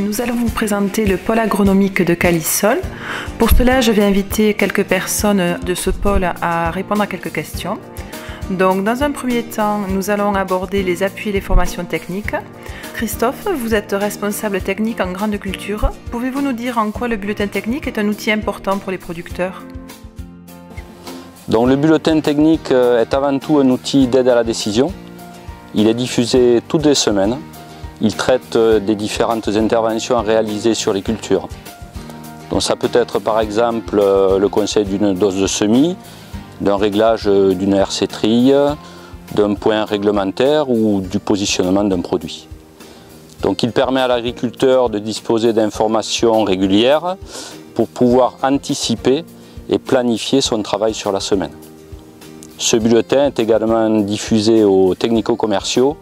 nous allons vous présenter le pôle agronomique de Calisol. Pour cela, je vais inviter quelques personnes de ce pôle à répondre à quelques questions. Donc, dans un premier temps, nous allons aborder les appuis et les formations techniques. Christophe, vous êtes responsable technique en grande culture. Pouvez-vous nous dire en quoi le bulletin technique est un outil important pour les producteurs ? Donc, le bulletin technique est avant tout un outil d'aide à la décision. Il est diffusé toutes les semaines. Il traite des différentes interventions à réaliser sur les cultures. Donc ça peut être par exemple le conseil d'une dose de semis, d'un réglage d'une RC trille, d'un point réglementaire ou du positionnement d'un produit. Donc il permet à l'agriculteur de disposer d'informations régulières pour pouvoir anticiper et planifier son travail sur la semaine. Ce bulletin est également diffusé aux technico-commerciaux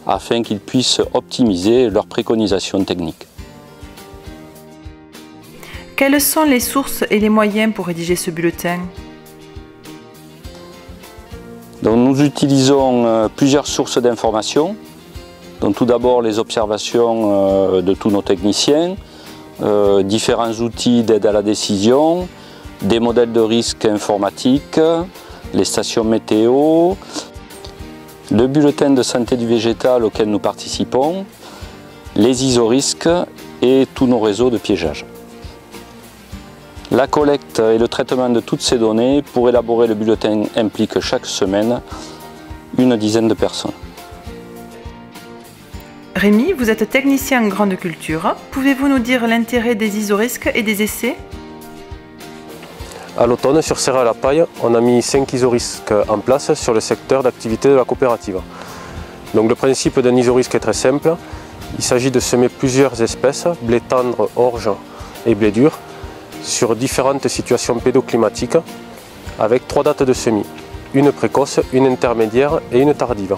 afin qu'ils puissent optimiser leurs préconisations techniques. Quelles sont les sources et les moyens pour rédiger ce bulletin ? Donc, nous utilisons plusieurs sources d'informations. Donc, tout d'abord les observations de tous nos techniciens, différents outils d'aide à la décision, des modèles de risque informatiques, les stations météo, le bulletin de santé du végétal auquel nous participons, les isorisques et tous nos réseaux de piégeage. La collecte et le traitement de toutes ces données pour élaborer le bulletin implique chaque semaine une dizaine de personnes. Rémi, vous êtes technicien en grande culture. Pouvez-vous nous dire l'intérêt des isorisques et des essais ? À l'automne, sur Serre à la Paille, on a mis 5 isorisques en place sur le secteur d'activité de la coopérative. Donc le principe d'un isorisque est très simple. Il s'agit de semer plusieurs espèces, blé tendre, orge et blé dur, sur différentes situations pédoclimatiques, avec 3 dates de semis, une précoce, une intermédiaire et une tardive.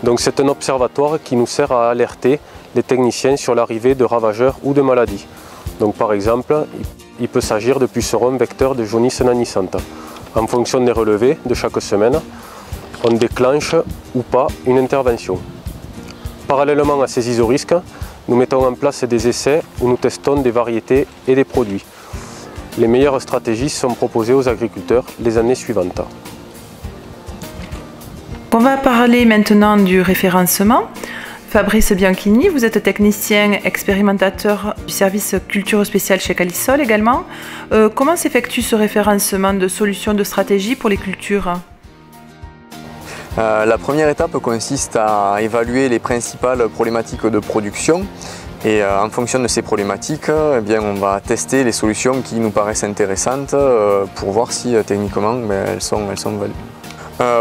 Donc c'est un observatoire qui nous sert à alerter les techniciens sur l'arrivée de ravageurs ou de maladies. Donc par exemple, il peut s'agir de pucerons vecteurs de jaunisse naissante. En fonction des relevés de chaque semaine, on déclenche ou pas une intervention. Parallèlement à ces isorisques, nous mettons en place des essais où nous testons des variétés et des produits. Les meilleures stratégies sont proposées aux agriculteurs les années suivantes. On va parler maintenant du référencement. Fabrice Bianchini, vous êtes technicien expérimentateur du service culture spéciale chez Calisol également. Comment s'effectue ce référencement de solutions de stratégie pour les cultures ? La première étape consiste à évaluer les principales problématiques de production et en fonction de ces problématiques, eh bien, on va tester les solutions qui nous paraissent intéressantes pour voir si techniquement elles sont valides.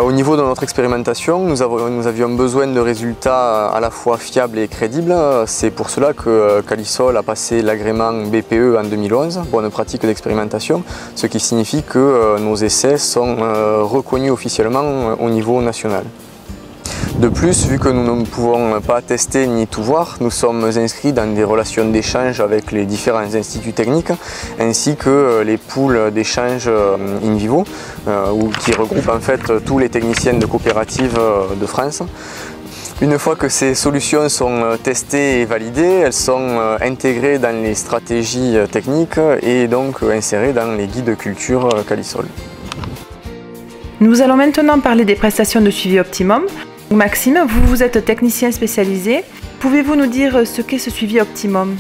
Au niveau de notre expérimentation, nous avions besoin de résultats à la fois fiables et crédibles. C'est pour cela que Calisol a passé l'agrément BPE en 2011, bonne pratique d'expérimentation, ce qui signifie que nos essais sont reconnus officiellement au niveau national. De plus, vu que nous ne pouvons pas tester ni tout voir, nous sommes inscrits dans des relations d'échange avec les différents instituts techniques ainsi que les pools d'échange in vivo qui regroupent en fait tous les techniciens de coopératives de France. Une fois que ces solutions sont testées et validées, elles sont intégrées dans les stratégies techniques et donc insérées dans les guides culture Calisol. Nous allons maintenant parler des prestations de suivi optimum. Maxime, vous êtes technicien spécialisé. Pouvez-vous nous dire ce qu'est ce suivi optimum ?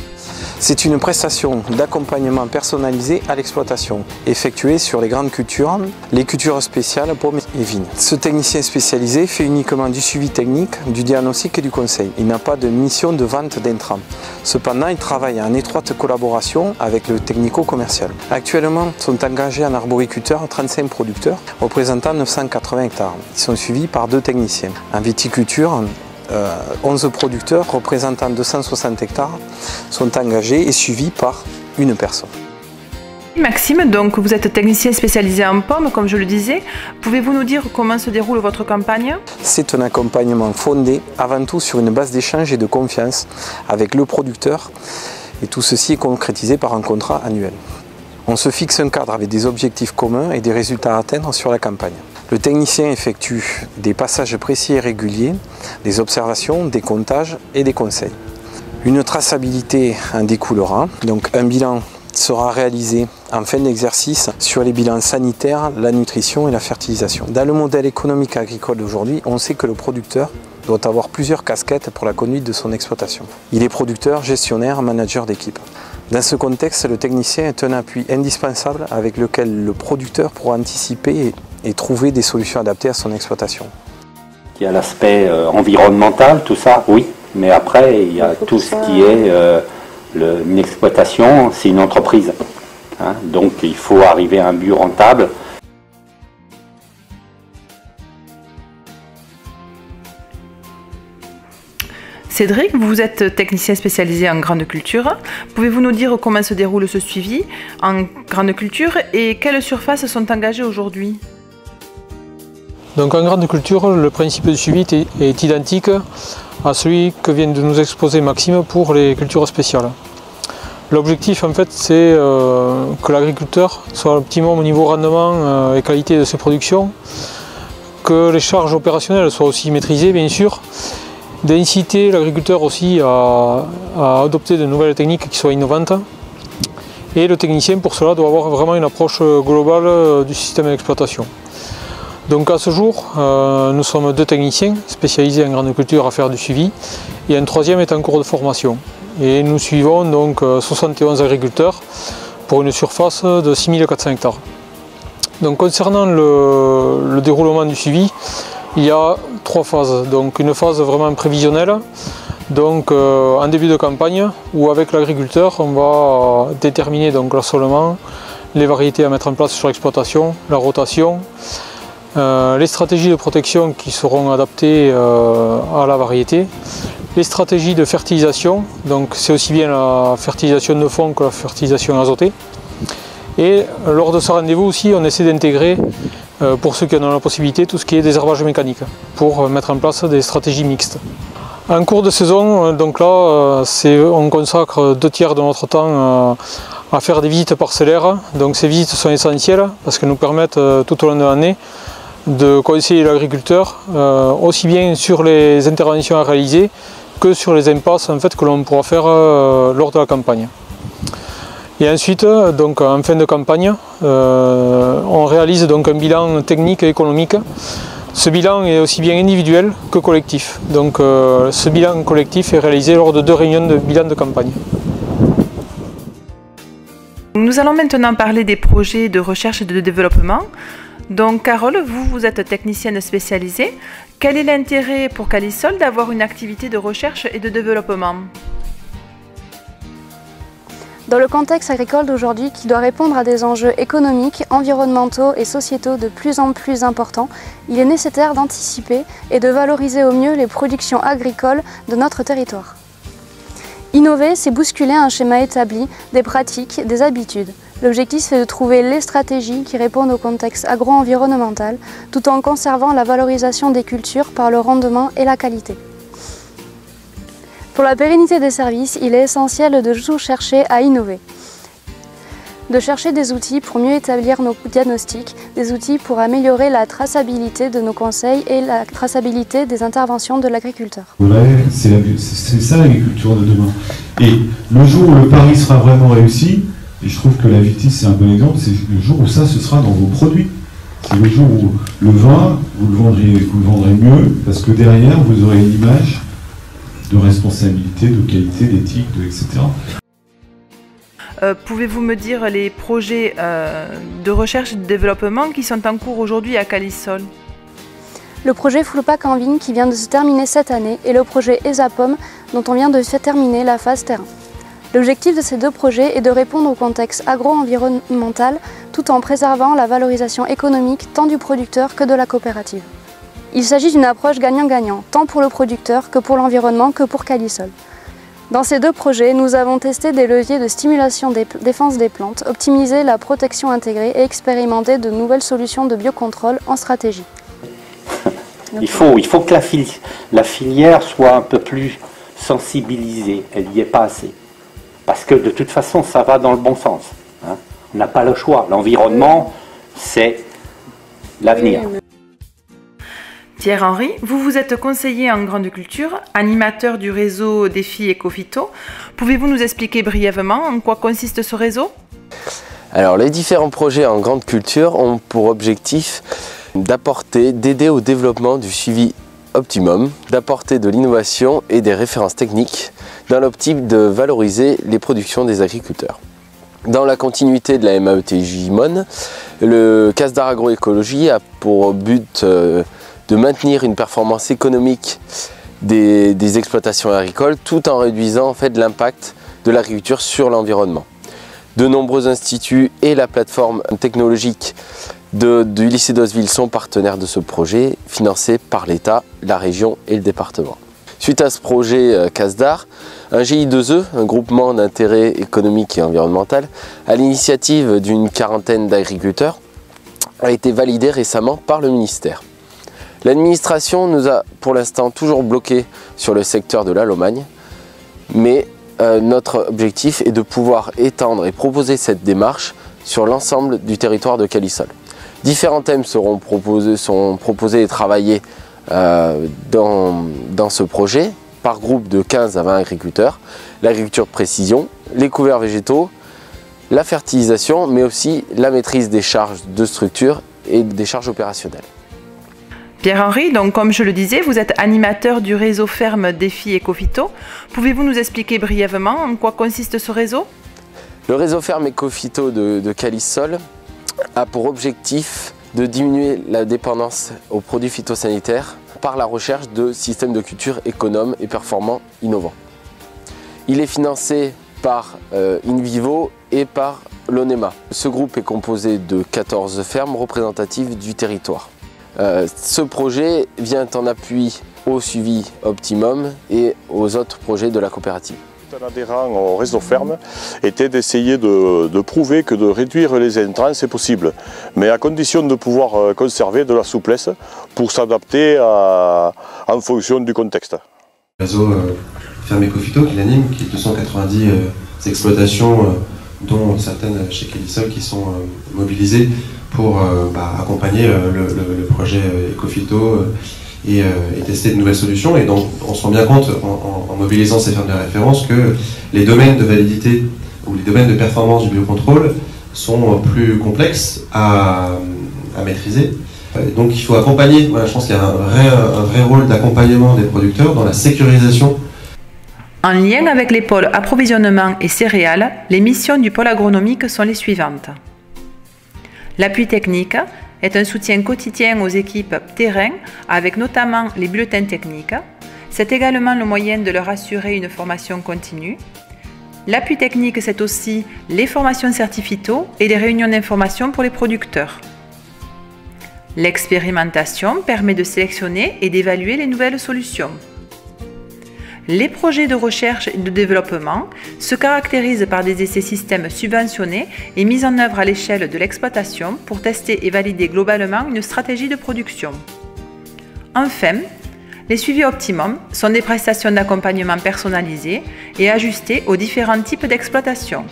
C'est une prestation d'accompagnement personnalisé à l'exploitation, effectuée sur les grandes cultures, les cultures spéciales, pommes et vignes. Ce technicien spécialisé fait uniquement du suivi technique, du diagnostic et du conseil. Il n'a pas de mission de vente d'intrants. Cependant, il travaille en étroite collaboration avec le technico-commercial. Actuellement, sont engagés en arboriculteur 35 producteurs représentant 980 hectares. Ils sont suivis par 2 techniciens. En viticulture, 11 producteurs représentant 260 hectares sont engagés et suivis par une personne. Maxime, donc vous êtes technicien spécialisé en pommes, comme je le disais. Pouvez-vous nous dire comment se déroule votre campagne ? C'est un accompagnement fondé avant tout sur une base d'échange et de confiance avec le producteur et tout ceci est concrétisé par un contrat annuel. On se fixe un cadre avec des objectifs communs et des résultats à atteindre sur la campagne. Le technicien effectue des passages précis et réguliers, des observations, des comptages et des conseils. Une traçabilité en découlera, donc un bilan sera réalisé en fin d'exercice sur les bilans sanitaires, la nutrition et la fertilisation. Dans le modèle économique agricole d'aujourd'hui, on sait que le producteur doit avoir plusieurs casquettes pour la conduite de son exploitation. Il est producteur, gestionnaire, manager d'équipe. Dans ce contexte, le technicien est un appui indispensable avec lequel le producteur pourra anticiper et trouver des solutions adaptées à son exploitation. Il y a l'aspect environnemental, tout ça, oui, mais après il y a tout ce qui est une exploitation, c'est une entreprise. Hein, donc il faut arriver à un but rentable. Cédric, vous êtes technicien spécialisé en grande culture. Pouvez-vous nous dire comment se déroule ce suivi en grande culture et quelles surfaces sont engagées aujourd'hui? Donc en grande culture, le principe de suivi est identique à celui que vient de nous exposer Maxime pour les cultures spéciales. L'objectif en fait c'est que l'agriculteur soit à l'optimum au niveau rendement et qualité de ses productions, que les charges opérationnelles soient aussi maîtrisées bien sûr, d'inciter l'agriculteur aussi à adopter de nouvelles techniques qui soient innovantes. Et le technicien pour cela doit avoir vraiment une approche globale du système d'exploitation. Donc à ce jour, nous sommes 2 techniciens spécialisés en grande culture à faire du suivi et un 3e est en cours de formation. Et nous suivons donc 71 agriculteurs pour une surface de 6400 hectares. Donc concernant le déroulement du suivi, il y a 3 phases. Donc une phase vraiment prévisionnelle, donc en début de campagne, où avec l'agriculteur on va déterminer donc l'assolement, les variétés à mettre en place sur l'exploitation, la rotation, les stratégies de protection qui seront adaptées à la variété, les stratégies de fertilisation, donc c'est aussi bien la fertilisation de fond que la fertilisation azotée. Et lors de ce rendez-vous aussi, on essaie d'intégrer, pour ceux qui en ont la possibilité, tout ce qui est désherbage mécanique, pour mettre en place des stratégies mixtes. En cours de saison, donc là, on consacre 2/3 de notre temps à faire des visites parcellaires. Donc ces visites sont essentielles parce qu'elles nous permettent tout au long de l'année de conseiller l'agriculteur aussi bien sur les interventions à réaliser que sur les impasses en fait, que l'on pourra faire lors de la campagne. Et ensuite, donc, en fin de campagne, on réalise donc un bilan technique et économique. Ce bilan est aussi bien individuel que collectif. Donc ce bilan collectif est réalisé lors de 2 réunions de bilan de campagne. Nous allons maintenant parler des projets de recherche et de développement. Donc Carole, vous êtes technicienne spécialisée. Quel est l'intérêt pour Calisol d'avoir une activité de recherche et de développement? Dans le contexte agricole d'aujourd'hui qui doit répondre à des enjeux économiques, environnementaux et sociétaux de plus en plus importants, il est nécessaire d'anticiper et de valoriser au mieux les productions agricoles de notre territoire. Innover, c'est bousculer un schéma établi, des pratiques, des habitudes. L'objectif, c'est de trouver les stratégies qui répondent au contexte agro-environnemental, tout en conservant la valorisation des cultures par le rendement et la qualité. Pour la pérennité des services, il est essentiel de toujours chercher à innover. De chercher des outils pour mieux établir nos diagnostics, des outils pour améliorer la traçabilité de nos conseils et la traçabilité des interventions de l'agriculteur. C'est ça l'agriculture de demain. Et le jour où le pari sera vraiment réussi, et je trouve que la Vitis c'est un bon exemple, c'est le jour où ça ce sera dans vos produits. C'est le jour où le vin, vous le vendrez mieux, parce que derrière vous aurez une image de responsabilité, de qualité, d'éthique, etc. Pouvez-vous me dire les projets de recherche et de développement qui sont en cours aujourd'hui à Calisol? Le projet Fullpack en vigne qui vient de se terminer cette année et le projet ESAPOM dont on vient de faire terminer la phase terrain. L'objectif de ces 2 projets est de répondre au contexte agro-environnemental tout en préservant la valorisation économique tant du producteur que de la coopérative. Il s'agit d'une approche gagnant-gagnant, tant pour le producteur que pour l'environnement que pour Calisol. Dans ces 2 projets, nous avons testé des leviers de stimulation des défense des plantes, optimisé la protection intégrée et expérimenté de nouvelles solutions de biocontrôle en stratégie. Il faut que la filière soit un peu plus sensibilisée, elle n'y est pas assez. Parce que de toute façon, ça va dans le bon sens. Hein. On n'a pas le choix. L'environnement, c'est l'avenir. Pierre-Henri, vous êtes conseiller en grande culture, animateur du réseau Défi Ecophyto. Pouvez-vous nous expliquer brièvement en quoi consiste ce réseau? Alors, les différents projets en grande culture ont pour objectif d'aider au développement du suivi optimum, d'apporter de l'innovation et des références techniques dans l'optique de valoriser les productions des agriculteurs. Dans la continuité de la MAETJ MON, le CASDAR Agroécologie a pour but de maintenir une performance économique des exploitations agricoles tout en réduisant en fait l'impact de l'agriculture sur l'environnement. De nombreux instituts et la plateforme technologique du lycée d'Osville sont partenaires de ce projet financé par l'État, la région et le département. Suite à ce projet CASDAR, un GI2E, un groupement d'intérêt économique et environnemental, à l'initiative d'une quarantaine d'agriculteurs, a été validé récemment par le ministère. L'administration nous a pour l'instant toujours bloqués sur le secteur de la Lomagne, mais notre objectif est de pouvoir étendre et proposer cette démarche sur l'ensemble du territoire de Calisol. Différents thèmes sont proposés et travaillés dans ce projet, par groupe de 15 à 20 agriculteurs, l'agriculture de précision, les couverts végétaux, la fertilisation, mais aussi la maîtrise des charges de structure et des charges opérationnelles. Pierre-Henri, donc comme je le disais, vous êtes animateur du réseau ferme Défi Ecophyto. Pouvez-vous nous expliquer brièvement en quoi consiste ce réseau? Le réseau ferme Ecophyto de Calisol a pour objectif de diminuer la dépendance aux produits phytosanitaires par la recherche de systèmes de culture économes et performants innovants. Il est financé par InVivo et par l'ONEMA. Ce groupe est composé de 14 fermes représentatives du territoire. Ce projet vient en appui au suivi optimum et aux autres projets de la coopérative. Un adhérent au réseau ferme était d'essayer de prouver que de réduire les intrants c'est possible, mais à condition de pouvoir conserver de la souplesse pour s'adapter en fonction du contexte. Le réseau ferme Ecophyto qui l'anime, qui est 290 exploitations, dont certaines chez Calisol qui sont mobilisées pour accompagner le projet Ecophyto et tester de nouvelles solutions. Et donc on se rend bien compte en mobilisant ces fermes de référence que les domaines de validité ou les domaines de performance du biocontrôle sont plus complexes à maîtriser. Et donc il faut accompagner, voilà, je pense qu'il y a un vrai rôle d'accompagnement des producteurs dans la sécurisation. En lien avec les pôles approvisionnement et céréales, les missions du pôle agronomique sont les suivantes. L'appui technique est un soutien quotidien aux équipes terrain avec notamment les bulletins techniques. C'est également le moyen de leur assurer une formation continue. L'appui technique, c'est aussi les formations certifito et les réunions d'information pour les producteurs. L'expérimentation permet de sélectionner et d'évaluer les nouvelles solutions. Les projets de recherche et de développement se caractérisent par des essais systèmes subventionnés et mis en œuvre à l'échelle de l'exploitation pour tester et valider globalement une stratégie de production. Enfin, les suivis optimum sont des prestations d'accompagnement personnalisées et ajustées aux différents types d'exploitation.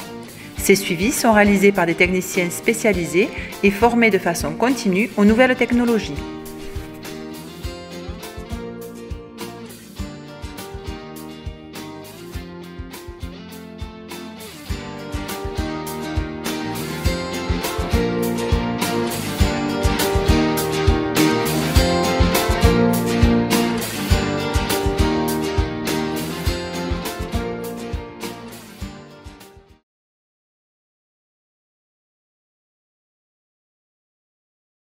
Ces suivis sont réalisés par des techniciens spécialisés et formés de façon continue aux nouvelles technologies.